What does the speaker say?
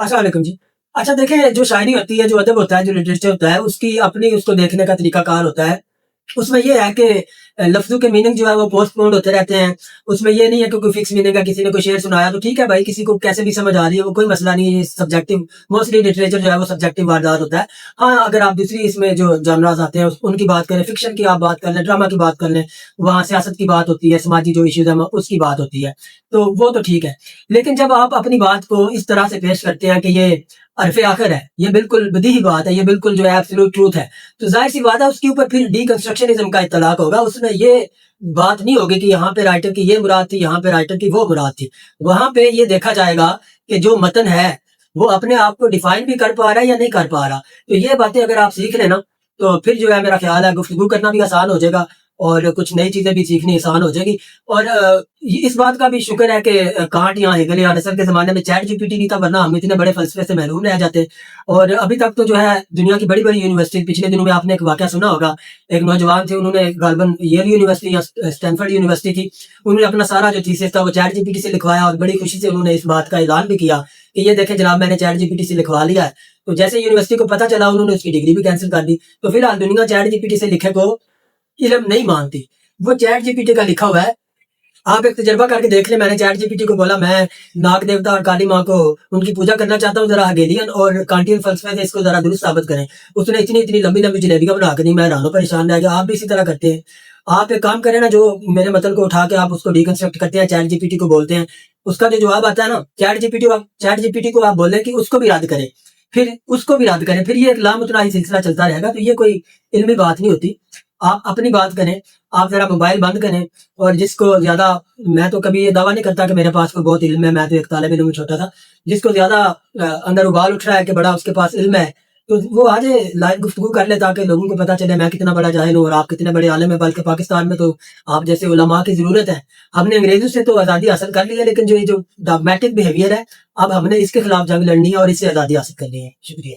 السلام علیکم جی. اچھا دیکھیں، جو شاعری ہوتی ہے، جو ادب ہوتا ہے، جو لٹریچر ہوتا ہے، اس کی اپنی اس کو دیکھنے کا طریقہ کار ہوتا ہے. اس میں یہ ہے کہ لفظوں کے میننگ جو ہے وہ پوسٹ پونڈ ہوتے رہتے ہیں. اس میں یہ نہیں ہے کہ کوئی فکس میننگ ہے. کسی نے کوئی شعر سنایا تو ٹھیک ہے بھائی، کسی کو کیسے بھی سمجھ آ رہی ہے، وہ کوئی مسئلہ نہیں ہے. سبجیکٹو موسٹلی لٹریچر جو ہے وہ سبجیکٹو واردات ہوتا ہے. ہاں، اگر آپ دوسری اس میں جو جانراز آتے ہیں ان کی بات کریں، فکشن کی آپ بات کر لیں، ڈرامہ کی بات کر لیں، وہاں سیاست کی بات ہوتی ہے، سماجی جو ایشوز ہیں اس کی بات ہوتی ہے، تو وہ تو ٹھیک ہے. لیکن جب آپ اپنی بات کو اس طرح سے پیش کرتے ہیں کہ یہ عرف آخر ہے، یہ بالکل بدیہی بات ہے، یہ بالکل جو ہے ایبسولوٹ ٹروتھ ہے، تو ظاہر سی بات ہے اس کے اوپر پھر ڈی کنسٹرکشنزم کا اطلاق ہوگا. اس میں یہ بات نہیں ہوگی کہ یہاں پہ رائٹر کی یہ مراد تھی، یہاں پہ رائٹر کی وہ مراد تھی. وہاں پہ یہ دیکھا جائے گا کہ جو متن ہے وہ اپنے آپ کو ڈیفائن بھی کر پا رہا ہے یا نہیں کر پا رہا. تو یہ باتیں اگر آپ سیکھ لیں نا، تو پھر جو ہے میرا خیال ہے گفتگو کرنا بھی آسان ہو جائے گا اور کچھ نئی چیزیں بھی سیکھنی آسان ہو جائے گی. اور اس بات کا بھی شکر ہے کہ کانٹ یا ہیگل یا رسل کے زمانے میں چیٹ جی پی ٹی نہیں تھا، ورنہ ہم اتنے بڑے فلسفے سے محروم رہ جاتے. اور ابھی تک تو جو ہے دنیا کی بڑی بڑی یونیورسٹی، پچھلے دنوں میں آپ نے ایک واقعہ سنا ہوگا، ایک نوجوان تھے، انہوں نے غالباً ییل یونیورسٹی یا اسٹینفورڈ یونیورسٹی تھی، انہوں نے اپنا سارا جو تھیسس تھا وہ چیٹ جی پی ٹی سے لکھوایا اور بڑی خوشی سے انہوں نے اس بات کا اعلان بھی کیا کہ یہ دیکھیں جناب، میں نے چیٹ جی پی ٹی سے لکھوا لیا ہے. تو جیسے یونیورسٹی کو پتہ چلا، انہوں نے اس کی ڈگری بھی کینسل کر دی. تو فی الحال دنیا چیٹ جی پی ٹی سے لکھے کو علم نہیں مانتی. وہ چیٹ جی پی ٹی کا لکھا ہوا ہے. آپ ایک تجربہ کر کے دیکھ لیں. میں نے چیٹ جی پی ٹی کو بولا میں ناگ دیوتا اور کالی ماں کو ان کی پوجا کرنا چاہتا ہوں، ذرا ہیگیلین اور کانٹین فلسفے سے اس کو ذرا درست ثابت کریں. اس نے اتنی لمبی لمبی جلیبیاں بنا کے دی، میں حیران پریشان رہ گیا. آپ بھی اسی طرح کرتے ہیں. آپ ایک کام کریں نا، جو میرے متن کو اٹھا کے آپ اس کو ڈیکنسٹرکٹ کرتے ہیں، چیٹ جی پی ٹی کو بولتے ہیں، اس کا جو جواب آتا ہے نا، چیٹ جی پی ٹی کو آپ بولیں کہ اس کو بھی رد کریں، پھر اس کو بھی رد کریں، پھر یہ ایک لامتناہی سلسلہ چلتا رہے گا. تو یہ کوئی علمی بات نہیں ہوتی. آپ اپنی بات کریں، آپ ذرا موبائل بند کریں. اور جس کو زیادہ، میں تو کبھی یہ دعویٰ نہیں کرتا کہ میرے پاس کوئی بہت علم ہے، میں تو ایک طالب علم چھوٹا تھا. جس کو زیادہ اندر ابال اٹھ رہا ہے کہ بڑا اس کے پاس علم ہے، تو وہ آج لائیو گفتگو کر لے تاکہ لوگوں کو پتہ چلے میں کتنا بڑا جاہل ہوں اور آپ کتنے بڑے عالم ہیں. بلکہ پاکستان میں تو آپ جیسے علماء کی ضرورت ہے. ہم نے انگریزوں سے تو آزادی حاصل کر لی ہے، لیکن جو ڈاگمیٹک بیہیویئر ہے، اب ہم نے اس کے خلاف جنگ لڑنی ہے اور اس سے آزادی حاصل کرنی ہے. شکریہ.